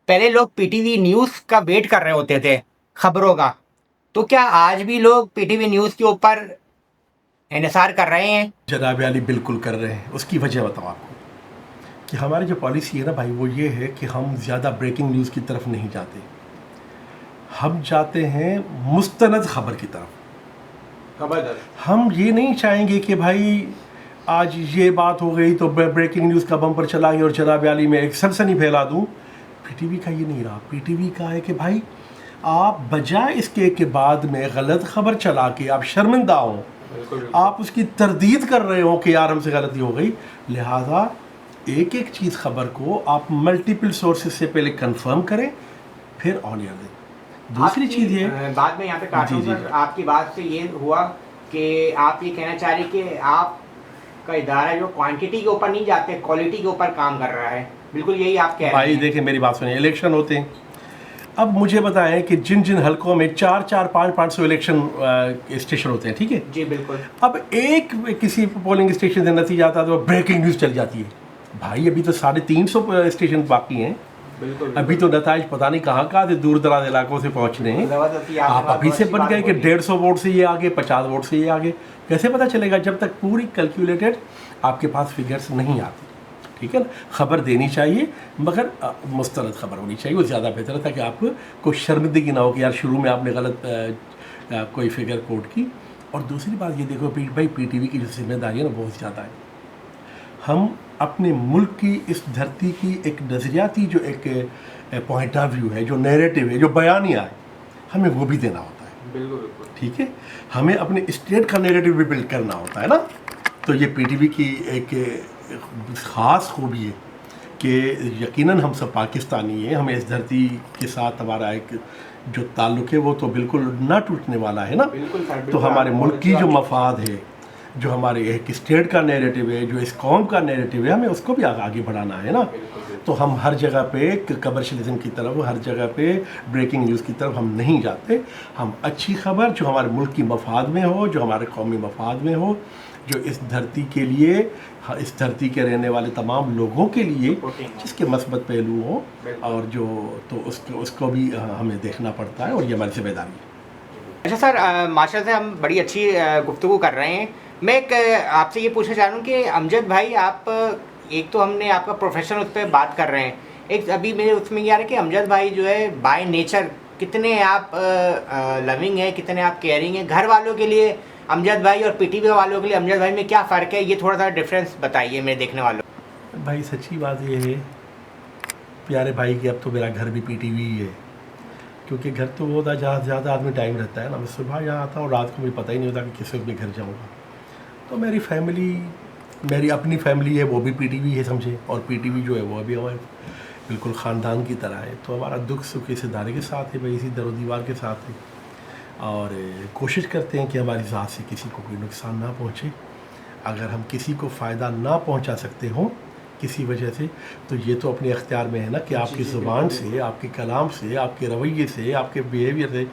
پہلے لوگ P T V news کا ویٹ کر رہے ہوتے تھے خبروں کا، تو کیا آج بھی لوگ پی ٹی وی نیوز کے اوپر انحصار کر رہے ہیں؟ جناب علی بالکل کر رہے ہیں. اس کی وجہ بتاؤں آپ کو کہ ہماری جو پالیسی ہے نا بھائی، وہ یہ ہے کہ ہم زیادہ بریکنگ نیوز کی طرف نہیں جاتے. ہم جاتے ہیں مستند خبر کی طرف. ہم یہ نہیں چاہیں گے کہ بھائی آج یہ بات ہو گئی تو بریکنگ نیوز کا بمپر چلا گیا اور جناب علی میں ایک سنسنی پھیلا دوں. پی ٹی وی کا یہ نہیں رہا. پی ٹی وی کا ہے کہ بھائی آپ بجائے اس کے بعد میں غلط خبر چلا کے آپ شرمندہ ہوں، آپ اس کی تردید کر رہے ہو کہ یار ہم سے غلطی ہو گئی، لہٰذا ایک ایک چیز خبر کو آپ ملٹیپل سورسز سے پہلے کنفرم کریں پھر آن ایئر دیں. دوسری چیز یہ بعد میں یہاں پہ کاٹوں سر، آپ کی بات سے یہ ہوا کہ آپ یہ کہنا چاہ رہے کہ آپ کا ادارہ جو کوانٹٹی کے اوپر نہیں جاتے، کوالٹی کے اوپر کام کر رہا ہے. بالکل یہی آپ کہہ رہے ہیں. بھائی دیکھیں میری بات سنیں، الیکشن ہوتے ہیں. اب مجھے بتائیں کہ جن حلقوں میں 400-500 الیکشن اسٹیشن ہوتے ہیں، ٹھیک ہے جی بالکل. اب ایک کسی پولنگ اسٹیشن سے نتیجہ آتا ہے تو بریکنگ نیوز چل جاتی ہے. بھائی ابھی تو 350 اسٹیشن باقی ہیں. ابھی تو نتائج پتہ نہیں کہاں سے دور دراز علاقوں سے پہنچنے ہیں. آپ ابھی سے بن گئے کہ 150 ووٹ سے یہ آگے، 50 ووٹ سے یہ آگے. کیسے پتہ چلے گا جب تک پوری کیلکولیٹڈ آپ کے پاس فگرز نہیں آتی؟ ٹھیک ہے نا. خبر دینی چاہیے مگر مستند خبر ہونی چاہیے. وہ زیادہ بہتر تھا کہ آپ کو شرمندگی نہ ہو کہ یار شروع میں آپ نے غلط کوئی فگر کوٹ کی. اور دوسری بات یہ دیکھو بھائی، پی ٹی وی کی جو ذمہ داری ہے نا بہت زیادہ ہے. ہم اپنے ملک کی اس دھرتی کی ایک نظریاتی جو ایک پوائنٹ آف ویو ہے، جو نیریٹو ہے، جو بیانیہ ہے، ہمیں وہ بھی دینا ہوتا ہے. بالکل ٹھیک ہے. ہمیں اپنے اسٹیٹ کا نیریٹو بھی بلڈ کرنا ہوتا ہے نا. تو یہ پی ٹی وی کی ایک خاص خوبی ہے کہ یقیناً ہم سب پاکستانی ہیں. ہمیں اس دھرتی کے ساتھ ہمارا ایک جو تعلق ہے وہ تو بالکل نہ ٹوٹنے والا ہے نا. تو ہمارے ملک کی جو مفاد ہے، جو ہمارے ایک اسٹیٹ کا نیریٹو ہے، جو اس قوم کا نیریٹو ہے، ہمیں اس کو بھی آگے بڑھانا ہے نا. تو ہم ہر جگہ پہ کمرشلزم کی طرف، ہر جگہ پہ بریکنگ نیوز کی طرف ہم نہیں جاتے. ہم اچھی خبر جو ہمارے ملک کی مفاد میں ہو، جو ہمارے قومی مفاد میں ہو، جو اس دھرتی کے لیے، اس دھرتی کے رہنے والے تمام لوگوں کے لیے جس کے مثبت پہلو ہوں، اور جو تو اس کو بھی ہمیں دیکھنا پڑتا ہے اور یہ ہماری ذمہ داری ہے. اچھا سر، ماشاء اللہ سے ہم بڑی اچھی گفتگو کر رہے ہیں. میں ایک آپ سے یہ پوچھنا چاہ رہا ہوں کہ امجد بھائی، آپ ایک تو ہم نے آپ کا پروفیشن اس پہ بات کر رہے ہیں، ایک ابھی میرے اس میں یہ آ رہا ہے کہ امجد بھائی جو ہے بائی نیچر کتنے آپ لوننگ ہیں، کتنے آپ کیئرنگ ہیں گھر والوں کے لیے. امجد بھائی اور پی ٹی وی والوں کے لیے امجد بھائی میں کیا فرق ہے، یہ تھوڑا سا ڈفرینس بتائیے میرے دیکھنے والوں. بھائی سچی بات یہ ہے پیارے بھائی کہ اب تو میرا گھر بھی پی ٹی وی ہی ہے. کیونکہ گھر تو وہ ہوتا ہے جہاں زیادہ آدمی ٹائم رہتا ہے نا. میں صبح یہاں آتا ہوں، رات کو مجھے پتہ ہی نہیں ہوتا کہ کس وقت میں گھر جاؤں گا. تو میری فیملی، میری اپنی فیملی ہے وہ بھی پی ٹی وی ہے سمجھے، اور پی ٹی وی جو ہے وہ ابھی ہمارے بالکل خاندان کی طرح ہے. تو ہمارا دکھ سکھ اس ادارے کے ساتھ ہے بھائی، اسی در و دیوار کے ساتھ ہے. اور کوشش کرتے ہیں کہ ہماری ذات سے کسی کو کوئی نقصان نہ پہنچے. اگر ہم کسی کو فائدہ نہ پہنچا سکتے ہوں کسی وجہ سے، تو یہ تو اپنے اختیار میں ہے نا کہ آپ کی زبان سے، آپ کے کلام سے، آپ کے رویے سے، آپ کے بیہیویئر سے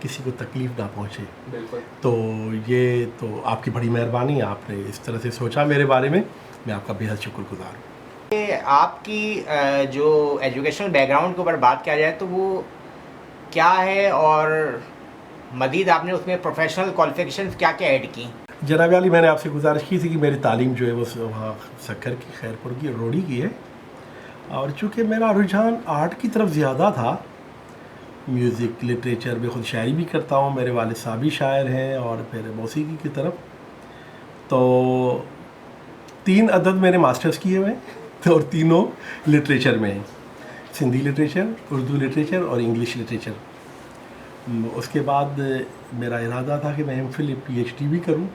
کسی کو تکلیف نہ پہنچے. تو یہ تو آپ کی بڑی مہربانی ہے، آپ نے اس طرح سے سوچا میرے بارے میں آپ کا بے حد شکر گزار ہوں. آپ کی جو ایجوکیشنل بیک گراؤنڈ کے اوپر بات کیا جائے تو وہ کیا ہے، اور مزید آپ نے اس میں پروفیشنل کوالیفیکیشنز کیا کیا ایڈ کی؟ جناب علی، میں نے آپ سے گزارش کی تھی کہ میری تعلیم جو ہے وہ وہاں سکھر کی، خیرپور کی، روڑی کی ہے. اور چونکہ میرا رجحان آرٹ کی طرف زیادہ تھا، میوزک، لٹریچر، میں خود شاعری بھی کرتا ہوں، میرے والد صاحب بھی شاعر ہیں، اور پھر موسیقی کی طرف. تو 3 عدد میں نے ماسٹرز کیے ہوئے ہیں اور تینوں لٹریچر میں ہیں. سندھی لٹریچر، اردو لٹریچر اور انگلش لٹریچر. اس کے بعد میرا ارادہ تھا کہ میں M Phil P H D بھی کروں،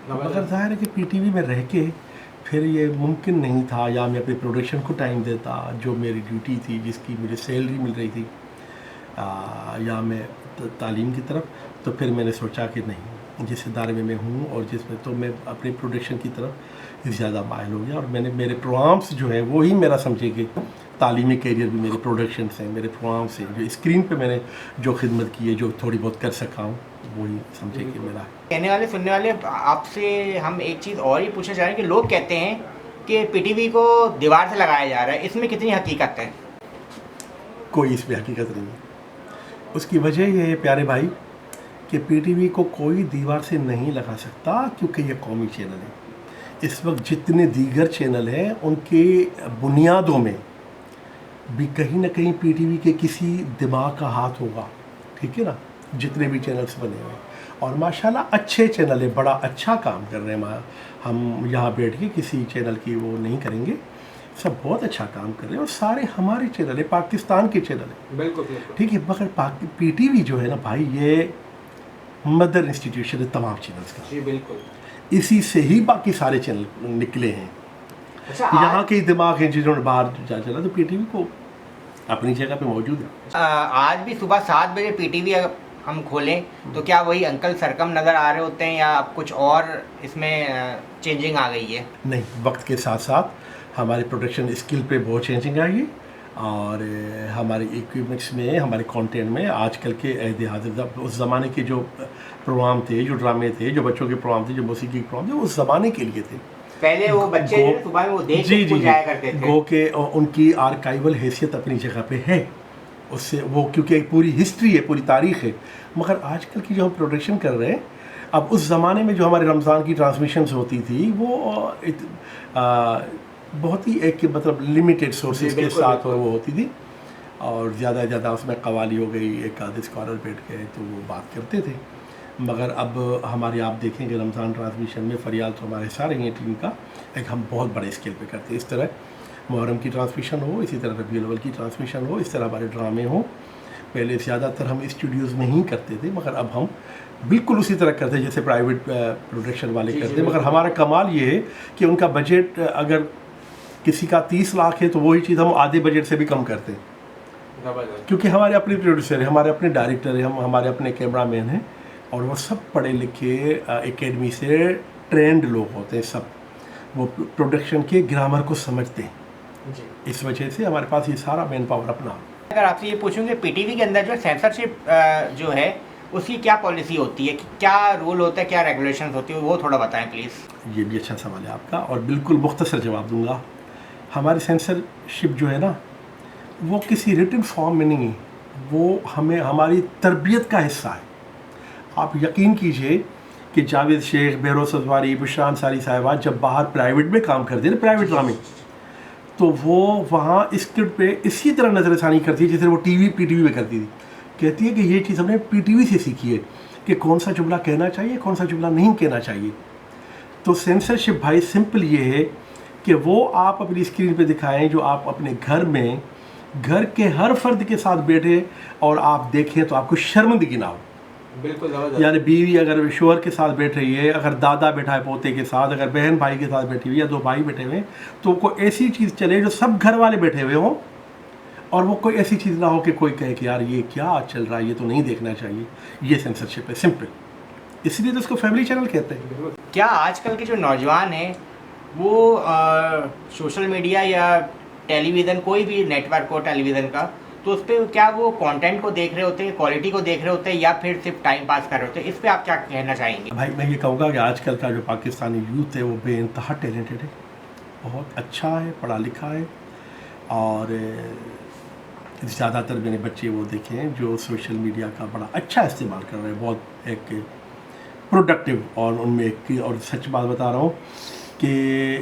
مگر ظاہر ہے کہ پی ٹی وی میں رہ کے پھر یہ ممکن نہیں تھا، یا میں اپنے پروڈکشن کو ٹائم دیتا جو میری ڈیوٹی تھی، جس کی مجھے سیلری مل رہی تھی، یا میں تعلیم کی طرف. تو پھر میں نے سوچا کہ نہیں، جس ادارے میں ہوں اور جس میں، تو میں اپنے پروڈکشن کی طرف زیادہ مائل ہو گیا. اور میں نے میرے پروگرامس جو ہیں وہی میرا سمجھے کہ تعلیمی کیریئر بھی میرے پروڈکشنس ہیں، میرے پروگرامس ہیں، جو اسکرین پہ میں نے جو خدمت کی ہے، جو تھوڑی بہت کر سکا ہوں، وہی سمجھے کہ میرا. کہنے والے سننے والے آپ سے ہم ایک چیز اور ہی پوچھنا چاہ رہے ہیں کہ لوگ کہتے ہیں کہ پی ٹی وی کو دیوار سے لگایا جا رہا ہے، اس میں کتنی حقیقت ہے؟ کوئی اس میں حقیقت نہیں ہے. اس کی وجہ یہ ہے پیارے بھائی کہ پی ٹی وی کو کوئی دیوار سے نہیں لگا سکتا کیونکہ یہ قومی چینل ہے. اس وقت جتنے دیگر چینل ہیں ان کے بنیادوں میں بھی کہیں نہ کہیں پی ٹی وی کے کسی دماغ کا ہاتھ ہوگا. ٹھیک ہے نا, جتنے بھی چینلز بنے ہوئے اور ماشاءاللہ اچھے چینل ہیں, بڑا اچھا کام کر رہے ہیں. ہم یہاں بیٹھ کے کسی چینل کی وہ نہیں کریں گے, سب بہت اچھا کام کر رہے ہیں اور سارے ہمارے چینل ہیں, پاکستان کے چینل ہیں. بالکل بالکل ٹھیک ہے, مگر پی ٹی وی جو ہے نا بھائی یہ مدر انسٹیٹیوشن ہے تمام چینلز کا. جی بالکل. اسی سے ہی باقی سارے چینل نکلے ہیں. اچھا, یہاں کے دماغ ہیں جنہوں نے باہر جا چلا, تو پی ٹی وی کو اپنی جگہ پہ موجود ہے. آج بھی صبح 7 بجے پی ٹی وی ہم کھولیں تو کیا وہی انکل سرکم نظر آ رہے ہوتے ہیں یا اب کچھ اور اس میں چینجنگ آ گئی ہے؟ نہیں, وقت کے ساتھ ساتھ ہمارے پروڈکشن اسکل پہ بہت چینجنگ آئی ہے اور ہمارے ایکوپمنٹس میں, ہمارے کانٹینٹ میں آج کل کے عہد حاضر اس زمانے کے جو پروگرام تھے, جو ڈرامے تھے, جو بچوں کے پروگرام تھے, جو موسیقی کے پروگرام تھے, اس زمانے کے لیے تھے. پہلے وہ بچے صبح میں وہ دیکھ کے اسکول جایا کرتے تھے. گو کہ ان کی آرکائیول حیثیت اپنی جگہ پہ ہے, اس سے وہ کیونکہ ایک پوری ہسٹری ہے, پوری تاریخ ہے. مگر آج کل کی جو ہم پروڈکشن کر رہے ہیں, اب اس زمانے میں جو ہمارے رمضان کی ٹرانسمیشنز ہوتی تھی وہ بہت ہی ایک مطلب لمیٹیڈ سورسز کے ساتھ وہ ہوتی تھی اور زیادہ زیادہ اس میں قوالی ہو گئی, ایک آدھ اسکالر بیٹھ گئے تو وہ بات کرتے تھے. مگر اب ہمارے آپ دیکھیں کہ رمضان ٹرانسمیشن میں فریال تو ہمارے سارے ہیں ٹیم کا, ایک ہم بہت بڑے اسکیل پہ کرتے ہیں. اس طرح محرم کی ٹرانسمیشن ہو, اسی طرح ربیع الاول کی ٹرانسمیشن ہو, اس طرح ہمارے ڈرامے ہوں. پہلے زیادہ تر ہم اسٹوڈیوز میں ہی کرتے تھے, مگر اب ہم بالکل اسی طرح کرتے ہیں جیسے پرائیویٹ پروڈکشن والے کرتے ہیں. مگر ہمارا کمال یہ ہے کہ ان کا بجٹ اگر کسی کا 30 لاکھ ہے تو وہی چیز ہم آدھے بجٹ سے بھی کم کرتے ہیں, کیونکہ ہمارے اپنے پروڈیوسر ہیں, ہمارے اپنے ڈائریکٹر ہیں, ہمارے اپنے کیمرہ مین ہیں اور وہ سب پڑھے لکھے اکیڈمی سے ٹرینڈ لوگ ہوتے ہیں. سب وہ پروڈکشن کے گرامر کو سمجھتے ہیں. اس وجہ سے ہمارے پاس یہ سارا مین پاور اپنا. اگر آپ سے یہ پوچھوں کہ پی ٹی وی کے اندر جو سینسرشپ جو ہے اس کی کیا پالیسی ہوتی ہے, کیا رول ہوتا ہے, کیا ریگولیشنز ہوتی ہے, وہ تھوڑا بتائیں پلیز. یہ بھی اچھا سوال ہے آپ کا اور بالکل مختصر جواب دوں گا. ہماری سینسرشپ جو ہے نا وہ کسی ریٹن فارم میں نہیں ہے, وہ ہماری تربیت کا حصہ ہے. آپ یقین کیجئے کہ جاوید شیخ, بہروز ادواری, بشرا انصاری صاحبات جب باہر پرائیویٹ میں کام کرتے ہیں, پرائیویٹ ڈرامے, تو وہ وہاں اسکرپٹ پہ اسی طرح نظر ثانی کرتی ہے جیسے وہ پی ٹی وی میں کرتی تھی. کہتی ہے کہ یہ چیز ہم نے پی ٹی وی سے سیکھی ہے کہ کون سا جملہ کہنا چاہیے, کون سا جملہ نہیں کہنا چاہیے. تو سینسرشپ بھائی سمپل یہ ہے کہ وہ آپ اپنی اسکرین پہ دکھائیں جو آپ اپنے گھر میں, گھر کے ہر فرد کے ساتھ بیٹھے اور آپ دیکھیں تو آپ کو شرمندگی نہ ہو. بالکل. یعنی بیوی اگر شوہر کے ساتھ بیٹھ رہی ہے, اگر دادا بیٹھا ہے پوتے کے ساتھ, اگر بہن بھائی کے ساتھ بیٹھی ہوئی یا 2 بھائی بیٹھے ہوئے ہیں, تو کوئی ایسی چیز چلے جو سب گھر والے بیٹھے ہوئے ہوں اور وہ کوئی ایسی چیز نہ ہو کہ کوئی کہے کہ یار یہ کیا چل رہا ہے, یہ تو نہیں دیکھنا چاہیے. یہ سینسرشپ ہے سمپل, اس لیے تو اس کو فیملی چینل کہتے ہیں. کیا آج کل کے جو نوجوان ہیں وہ سوشل میڈیا یا ٹیلی ویژن, کوئی بھی نیٹ ورک ہو ٹیلی ویژن کا, تو اس پہ کیا وہ کانٹینٹ کو دیکھ رہے ہوتے ہیں, کوالٹی کو دیکھ رہے ہوتے ہیں یا پھر صرف ٹائم پاس کر رہے ہوتے ہیں؟ اس پہ آپ کیا کہنا چاہیں گے؟ بھائی میں یہ کہوں گا کہ آج کل کا جو پاکستانی یوتھ ہے وہ بے انتہا ٹیلنٹڈ ہے, بہت اچھا ہے, پڑھا لکھا ہے اور زیادہ تر میں نے بچے وہ دیکھے ہیں جو سوشل میڈیا کا بڑا اچھا استعمال کر رہے ہیں, بہت ایک پروڈکٹیو. اور ان میں ایک اور سچ بات بتا رہا ہوں کہ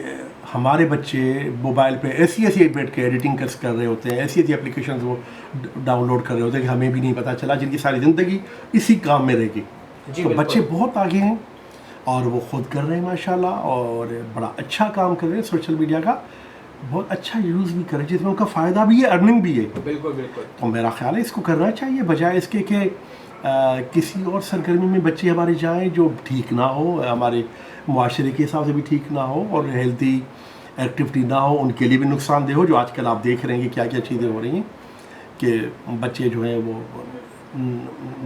ہمارے بچے موبائل پہ ایسی بیٹھ کے ایڈیٹنگ کر رہے ہوتے ہیں, ایسی اپلیکیشنز وہ ڈاؤن لوڈ کر رہے ہوتے ہیں کہ ہمیں بھی نہیں پتہ چلا, جن کی ساری زندگی اسی کام میں رہے گی. تو بچے بہت آگے ہیں اور وہ خود کر رہے ہیں ماشاءاللہ, اور بڑا اچھا کام کر رہے ہیں. سوشل میڈیا کا بہت اچھا یوز بھی کریں جس میں ان کا فائدہ بھی ہے, ارننگ بھی ہے. بالکل. تو میرا خیال ہے اس کو کرنا چاہیے, بجائے اس کے کہ کسی اور سرگرمی میں بچے ہمارے جائیں جو ٹھیک نہ ہو, ہمارے معاشرے کے حساب سے بھی ٹھیک نہ ہو اور ہیلتھی ایکٹیویٹی نہ ہو, ان کے لیے بھی نقصان دہ ہو. جو آج کل آپ دیکھ رہے ہیں کہ کیا کیا چیزیں ہو رہی ہیں کہ بچے جو ہیں وہ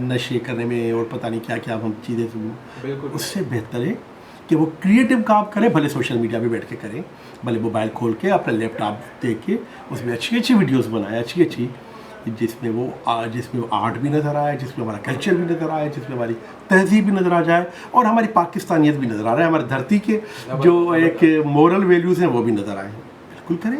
نشے کرنے میں اور پتہ نہیں کیا کیا ہم چیزیں. اس سے بہتر ہے کہ وہ کریٹیو کام کریں, بھلے سوشل میڈیا پہ بیٹھ کے کریں, بھلے موبائل کھول کے اپنا لیپ ٹاپ دیکھ کے اس میں اچھی ویڈیوز بنائیں, اچھی جس میں وہ آرٹ بھی نظر آئے, جس میں ہمارا کلچر بھی نظر آئے, جس میں ہماری تہذیب بھی نظر آ جائے اور ہماری پاکستانیت بھی نظر آ رہا ہے, ہماری دھرتی کے جو ایک مورل ویلیوز ہیں وہ بھی نظر آئیں. بالکل کریں.